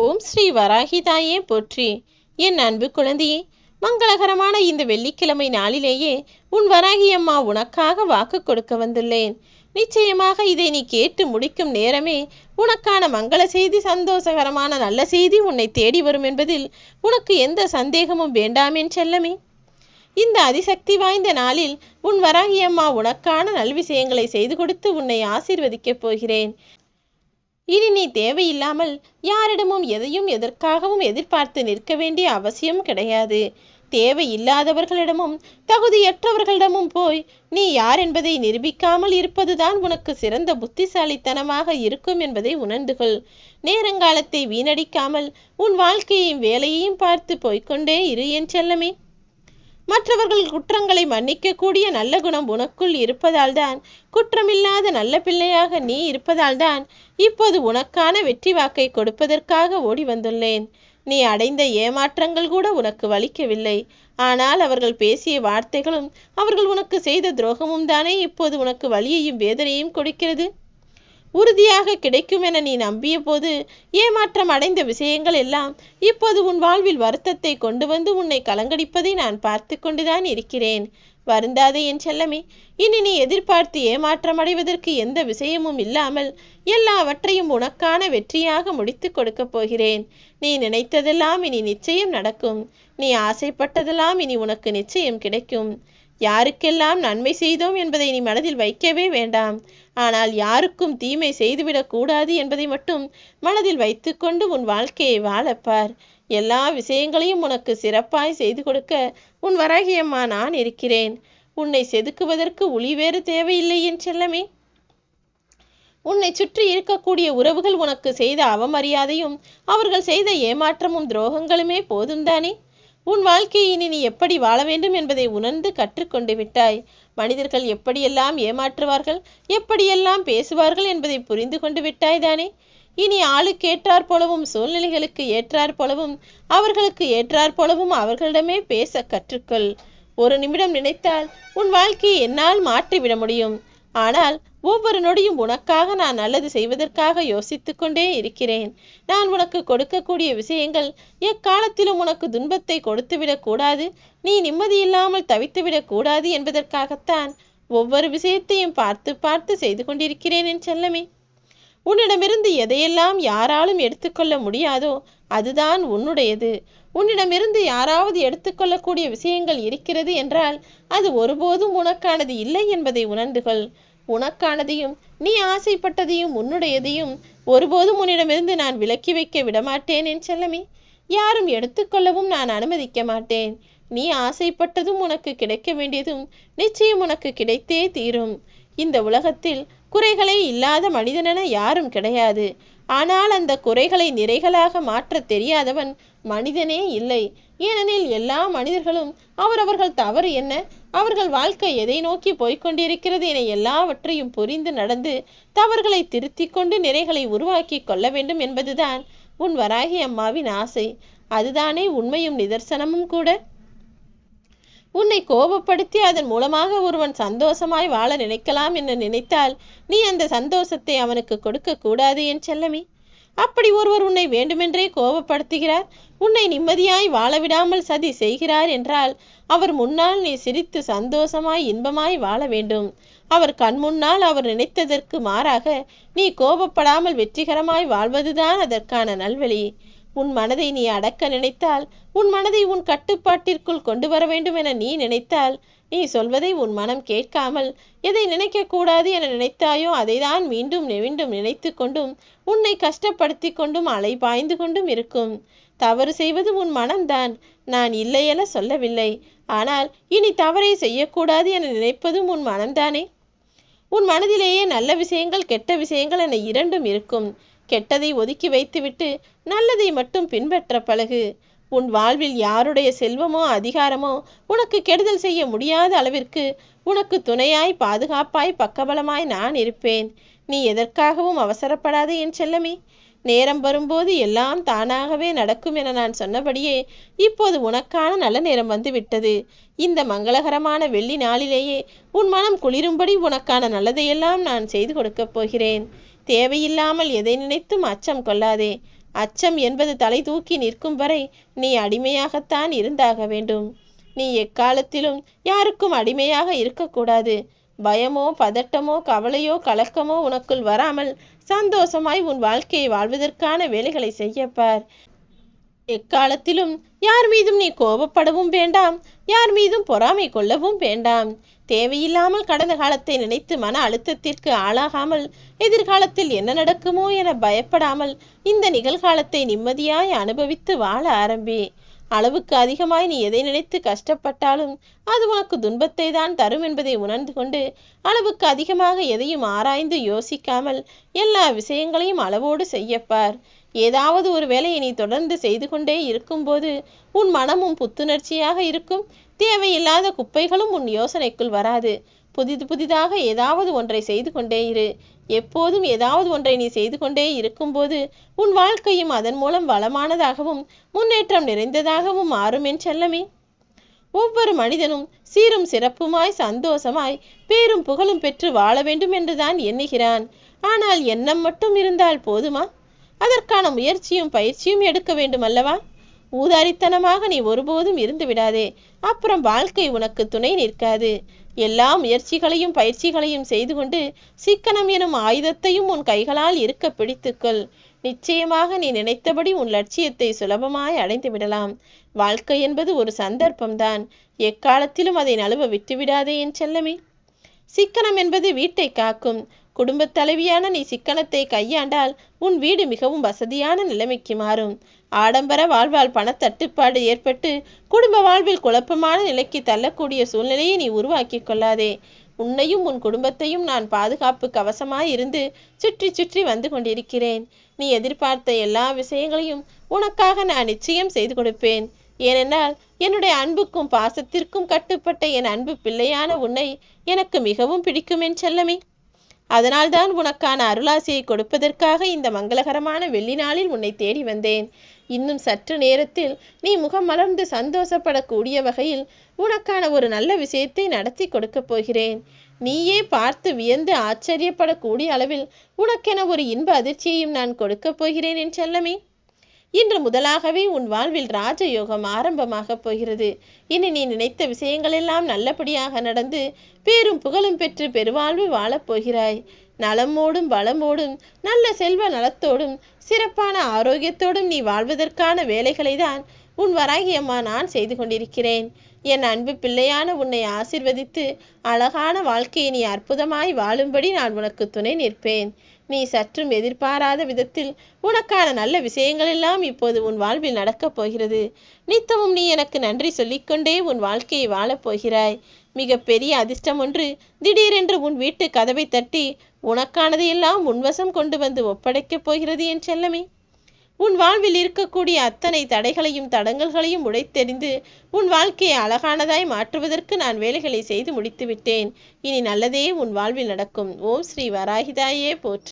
ஓம் ஸ்ரீ வராகி தாயே போற்றி. என் அன்பு குழந்தையே, மங்களகரமான இந்த வெள்ளிக்கிழமை நாளிலேயே உன் வராகி அம்மா உனக்காக வாக்கு கொடுக்க வந்துள்ளேன். நிச்சயமாக இதை நீ கேட்டு முடிக்கும் நேரமே உனக்கான மங்கள செய்தி, சந்தோஷகரமான நல்ல செய்தி உன்னை தேடி வரும் என்பதில் உனக்கு எந்த சந்தேகமும் வேண்டாம் என் செல்லமே. இந்த அதிசக்தி வாய்ந்த நாளில் உன் வராகி அம்மா உனக்கான நல்விஷயங்களை செய்து கொடுத்து உன்னை ஆசீர்வதிக்கப் போகிறேன். இனி நீ தேவையில்லாமல் யாரிடமும் எதையும் எதற்காகவும் எதிர்பார்த்து நிற்க வேண்டிய அவசியம் கிடையாது. தேவையில்லாதவர்களிடமும் தகுதியற்றவர்களிடமும் போய் நீ யார் என்பதை நிரூபிக்காமல் இருப்பதுதான் உனக்கு சிறந்த புத்திசாலித்தனமாக இருக்கும் என்பதை உணர்ந்து கொள். நேரங்காலத்தை வீணடிக்காமல் உன் வாழ்க்கையையும் வேலையையும் பார்த்து போய்கொண்டே இரு என் செல்லமே. மற்றவர்கள் குற்றங்களை மன்னிக்கக்கூடிய நல்ல குணம் உனக்குள் இருப்பதால்தான், குற்றமில்லாத நல்ல பிள்ளையாக நீ இருப்பதால்தான் இப்போது உனக்கான வெற்றி வாக்கை கொடுப்பதற்காக ஓடி வந்துள்ளேன். நீ அடைந்த ஏமாற்றங்கள் கூட உனக்கு வலிக்கவில்லை. ஆனால் அவர்கள் பேசிய வார்த்தைகளும் அவர்கள் உனக்கு செய்த துரோகமும் தானே இப்போது உனக்கு வலியையும் வேதனையும் கொடுக்கிறது. உறுதியாக கிடைக்கும் என நீ நம்பிய போது ஏமாற்றம் அடைந்த விஷயங்கள் எல்லாம் இப்போது உன் வாழ்வில் வருத்தத்தை கொண்டு வந்து உன்னை கலங்கடிப்பதை நான் பார்த்து கொண்டுதான் இருக்கிறேன். வருந்தாதே என் செல்லமே. இனி நீ எதிர்பார்த்து ஏமாற்றம் அடைவதற்கு எந்த விஷயமும் இல்லாமல் எல்லாவற்றையும் உனக்கான வெற்றியாக முடித்து கொடுக்க போகிறேன். நீ நினைத்ததெல்லாம் இனி நிச்சயம் நடக்கும். நீ ஆசைப்பட்டதெல்லாம் இனி உனக்கு நிச்சயம் கிடைக்கும். யாருக்கெல்லாம் நன்மை செய்தோம் என்பதை நீ மனதில் வைக்கவே வேண்டாம். ஆனால் யாருக்கும் தீமை செய்துவிடக் கூடாது என்பதை மட்டும் மனதில் வைத்துக்கொண்டு உன் வாழ்க்கையை வாழப்பார். எல்லா விஷயங்களையும் உனக்கு சிறப்பாய் செய்து கொடுக்க உன் வராகி அம்மா நான் இருக்கிறேன். உன்னை செதுக்குவதற்கு உளி வேறு தேவையில்லை என் செல்லமே. உன்னை சுற்றி இருக்கக்கூடிய உறவுகள் உனக்கு செய்த அவமரியாதையும் அவர்கள் செய்த ஏமாற்றமும் துரோகங்களுமே போதும் தானே. உன் வாழ்க்கையை இனி நீ எப்படி வாழ வேண்டும் என்பதை உணர்ந்து கற்றுக்கொண்டு விட்டாய். மனிதர்கள் எப்படியெல்லாம் ஏமாற்றுவார்கள், எப்படியெல்லாம் பேசுவார்கள் என்பதை புரிந்து கொண்டு விட்டாய் தானே. இனி ஆளுக்கு ஏற்றாற் போலவும், சூழ்நிலைகளுக்கு ஏற்றாற் போலவும், அவர்களுக்கு ஏற்றாற் போலவும் அவர்களிடமே பேச கற்றுக்கொள். ஒரு நிமிடம் நினைத்தால் உன் வாழ்க்கையை என்னால் மாற்றிவிட முடியும். ஆனால் ஒவ்வொரு நொடியும் உனக்காக நான் நல்லது செய்வதற்காக யோசித்து கொண்டே இருக்கிறேன். நான் உனக்கு கொடுக்கக்கூடிய விஷயங்கள் எக்காலத்திலும் உனக்கு துன்பத்தை கொடுத்துவிடக் கூடாது, நீ நிம்மதியில்லாமல் தவித்துவிடக் கூடாது என்பதற்காகத்தான் ஒவ்வொரு விஷயத்தையும் பார்த்து பார்த்து செய்து கொண்டிருக்கிறேன் என் செல்லமே. உன்னிடமிருந்து எதையெல்லாம் யாராலும் எடுத்துக்கொள்ள முடியாதோ அதுதான் உன்னுடையது. உன்னிடமிருந்து யாராவது எடுத்துக்கொள்ளக்கூடிய விஷயங்கள் இருக்கிறது என்றால் அது ஒருபோதும் உனக்கானது இல்லை என்பதை உணர்ந்து கொள். உனக்கானதையும் நீ ஆசைப்பட்டதையும் உன்னுடையதையும் ஒருபோதும் உன்னிடமிருந்து நான் விலக்கி வைக்க விடமாட்டேன் என் செல்லமே. யாரும் எடுத்துக்கொள்ளவும் நான் அனுமதிக்க மாட்டேன். நீ ஆசைப்பட்டதும் உனக்கு கிடைக்க வேண்டியதும் நிச்சயம் உனக்கு கிடைத்தே தீரும். இந்த உலகத்தில் குறைகளே இல்லாத மனிதனென யாரும் கிடையாது. ஆனால் அந்த குறைகளை நிறைகளாக மாற்ற தெரியாதவன் மனிதனே இல்லை. ஏனெனில் எல்லா மனிதர்களும் அவரவர்கள் தவறு என்ன, அவர்கள் வாழ்க்கை எதை நோக்கி போய்கொண்டிருக்கிறது என எல்லாவற்றையும் புரிந்து நடந்து தவறுகளை திருத்தி கொண்டு நிறைகளை உருவாக்கி கொள்ள வேண்டும் என்பதுதான் உன் வராகி அம்மாவின் ஆசை. அதுதானே உண்மையும் நிதர்சனமும் கூட. உன்னை கோபப்படுத்தி அதன் மூலமாக ஒருவன் சந்தோஷமாய் வாழ நினைக்கலாம் என்று நினைத்தால் நீ அந்த சந்தோஷத்தை அவனுக்கு கொடுக்க கூடாது என் செல்லமே. அப்படி ஒருவர் உன்னை வேண்டுமென்றே கோபப்படுத்துகிறார், உன்னை நிம்மதியாய் வாழவிடாமல் சதி செய்கிறார் என்றால் அவர் முன்னால் நீ சிரித்து சந்தோஷமாய் இன்பமாய் வாழ வேண்டும். அவர் கண் முன்னால் அவர் நினைத்ததற்கு மாறாக நீ கோபப்படாமல் வெற்றிகரமாய் வாழ்வதுதான் அதற்கான நல்வழி. உன் மனதை நீ அடக்க நினைத்தால், உன் மனதை உன் கட்டுப்பாட்டிற்குள் கொண்டு வர வேண்டும் என நீ நினைத்தால், நீ சொல்வதை உன் மனம் கேட்காமல் எதை நினைக்க கூடாது என நினைத்தாயோ அதைதான் மீண்டும் மீண்டும் நினைத்து கொண்டும் உன்னை கஷ்டப்படுத்தி கொண்டும் அலை பாய்ந்து கொண்டும் இருக்கும். தவறு செய்வது உன் மனம்தான், நான் இல்லையென சொல்லவில்லை. ஆனால் இனி தவறை செய்யக்கூடாது என நினைப்பதும் உன் மனம்தானே. உன் மனதிலேயே நல்ல விஷயங்கள் கெட்ட விஷயங்கள் என இரண்டும் இருக்கும். கெட்டதை ஒதுக்கி வைத்துவிட்டு நல்லதை மட்டும் பின்பற்ற பழகு. உன் வாழ்வில் யாருடைய செல்வமோ அதிகாரமோ உனக்கு கெடுதல் செய்ய முடியாத அளவிற்கு உனக்கு துணையாய், பாதுகாப்பாய், பக்கபலமாய் நான் இருப்பேன். நீ எதற்காகவும் அவசரப்படாதே என் செல்லமே. நேரம் வரும்போது எல்லாம் தானாகவே நடக்கும் என நான் சொன்னபடியே இப்போது உனக்கான நல்ல நேரம் வந்துவிட்டது. இந்த மங்களகரமான வெள்ளி நாளிலேயே உன் மனம் குளிரும்படி உனக்கான நல்லதையெல்லாம் நான் செய்து கொடுக்கப் போகிறேன். தேவையில்லாமல் எதை நினைத்தும் அச்சம் கொள்ளாதே. அச்சம் என்பது தலை தூக்கி நிற்கும் வரை நீ அடிமையாகத்தான் இருந்தாக வேண்டும். நீ எக்காலத்திலும் யாருக்கும் அடிமையாக இருக்கக்கூடாது. பயமோ பதட்டமோ கவலையோ கலக்கமோ உனக்குள் வராமல் சந்தோஷமாய் உன் வாழ்க்கையை வாழ்வதற்கான வேலைகளை செய்யப்பார். எக்காலத்திலும் யார் மீதும் நீ கோபப்படவும் வேண்டாம், யார் மீதும் பொறாமை கொள்ளவும் வேண்டாம். தேவையில்லாமல் கடந்த காலத்தை நினைத்து மன அழுத்தத்திற்கு ஆளாகாமல் எதிர்காலத்தில் என்ன நடக்குமோ என பயப்படாமல் இந்த நிகழ்காலத்தை நிம்மதியாய் அனுபவித்து வாழ ஆரம்பி. அளவுக்கு அதிகமாய் நீ எதை நினைத்து கஷ்டப்பட்டாலும் அது உனக்கு துன்பத்தை தான் தரும் என்பதை உணர்ந்து கொண்டு அளவுக்கு அதிகமாக எதையும் ஆராய்ந்து யோசிக்காமல் எல்லா விஷயங்களையும் அளவோடு செய்யப்பார். ஏதாவது ஒரு வேலையை நீ தொடர்ந்து செய்து கொண்டே இருக்கும்போது உன் மனமும் புத்துணர்ச்சியாக இருக்கும். தேவையில்லாத குப்பைகளும் உன் யோசனைக்குள் வராது. புதிதாக ஏதாவது ஒன்றை செய்து கொண்டே இரு. எப்போதும் ஏதாவது ஒன்றை நீ செய்து கொண்டே இருக்கும்போது உன் வாழ்க்கையும் அதன் மூலம் வளமானதாகவும் முன்னேற்றம் நிறைந்ததாகவும் மாறும் என் செல்லமே. ஒவ்வொரு மனிதனும் சீரும் சிறப்புமாய் சந்தோஷமாய் பேரும் புகழும் பெற்று வாழ வேண்டும் என்றுதான் எண்ணுகிறான். ஆனால் எண்ணம் மட்டும் இருந்தால் போதுமா? அதற்கான முயற்சியும் பயிற்சியும் எடுக்க வேண்டும் அல்லவா? ஊதாரித்தனமாக நீ ஒருபோதும் இருந்து விடாதே. அப்புறம் வாழ்க்கை உனக்கு துணை நிற்காது. எல்லா முயற்சிகளையும் பயிற்சிகளையும் செய்து கொண்டு சிக்கனம் எனும் ஆயுதத்தையும் உன் கைகளால் இருக்க பிடித்துக்கொள். நிச்சயமாக நீ நினைத்தபடி உன் லட்சியத்தை சுலபமாய் அடைந்து விடலாம். வாழ்க்கை என்பது ஒரு சந்தர்ப்பம்தான். எக்காலத்திலும் அதை நழுவ விட்டுவிடாதே என் செல்லமே. சிக்கனம் என்பது வீட்டை காக்கும். குடும்பத் தலைவியான நீ சிக்கனத்தை கையாண்டால் உன் வீடு மிகவும் வசதியான நிலைமைக்கு மாறும். ஆடம்பர வாழ்வால் பணத்தட்டுப்பாடு ஏற்பட்டு குடும்ப வாழ்வில் குழப்பமான நிலைக்கு தள்ளக்கூடிய சூழ்நிலையை நீ உருவாக்கி கொள்ளாதே. உன்னையும் உன் குடும்பத்தையும் நான் பாதுகாப்பு கவசமாய் இருந்து சுற்றி சுற்றி வந்து கொண்டிருக்கிறேன். நீ எதிர்பார்த்த எல்லா விஷயங்களையும் உனக்காக நான் நிச்சயம் செய்து கொடுப்பேன். ஏனென்றால் என்னுடைய அன்புக்கும் பாசத்திற்கும் கட்டுப்பட்ட என் அன்பு பிள்ளையான உன்னை எனக்கு மிகவும் பிடிக்கும் என் செல்லமே. அதனால்தான் உனக்கான அருளாசியை கொடுப்பதற்காக இந்த மங்களகரமான வெள்ளி நாளில் உன்னை தேடி வந்தேன். இன்னும் சற்று நேரத்தில் நீ முகம் மலர்ந்து சந்தோஷப்படக்கூடிய வகையில் உனக்கான ஒரு நல்ல விஷயத்தை நடத்தி கொடுக்க போகிறேன். நீயே பார்த்து வியந்து ஆச்சரியப்படக்கூடிய அளவில் உனக்கென ஒரு இன்ப அதிர்ச்சியையும் நான் கொடுக்க போகிறேன் என் செல்லமே. இன்று முதலாகவே உன் வாழ்வில் ராஜயோகம் ஆரம்பமாக போகிறது. இனி நீ நினைத்த விஷயங்கள் எல்லாம் நல்லபடியாக நடந்து பேரும் புகழும் பெற்று பெருவாழ்வு வாழப்போகிறாய். நலமோடும் வளமோடும் நல்ல செல்வ நலத்தோடும் சிறப்பான ஆரோக்கியத்தோடும் நீ வாழ்வதற்கான வேலைகளை தான் உன் வராகி அம்மா நான் செய்து கொண்டிருக்கிறேன். என் அன்பு பிள்ளையான உன்னை ஆசிர்வதித்து அழகான வாழ்க்கையை நீ அற்புதமாய் வாழும்படி நான் உனக்கு துணை நிற்பேன். நீ சற்றும் எதிர்பாராத விதத்தில் உனக்கான நல்ல விஷயங்கள் எல்லாம் இப்போது உன் வாழ்வில் நடக்கப் போகிறது. நித்தமும் நீ எனக்கு நன்றி சொல்லிக்கொண்டே உன் வாழ்க்கையை வாழப் போகிறாய். மிக பெரிய அதிர்ஷ்டம் ஒன்று திடீரென்று உன் வீட்டு கதவை தட்டி உனக்கானதையெல்லாம் உன்வசம் கொண்டு வந்து ஒப்படைக்கப் போகிறது என் செல்லமே. உன் வாழ்வில் இருக்கக்கூடிய அத்தனை தடைகளையும் தடங்கல்களையும் உடைத்தெறிந்து உன் வாழ்க்கையை அழகானதாய் மாற்றுவதற்கு நான் வேலைகளை செய்து முடித்து விட்டேன். இனி நல்லதே உன் வாழ்வில் நடக்கும். ஓம் ஸ்ரீ வராகிதாயே போற்று.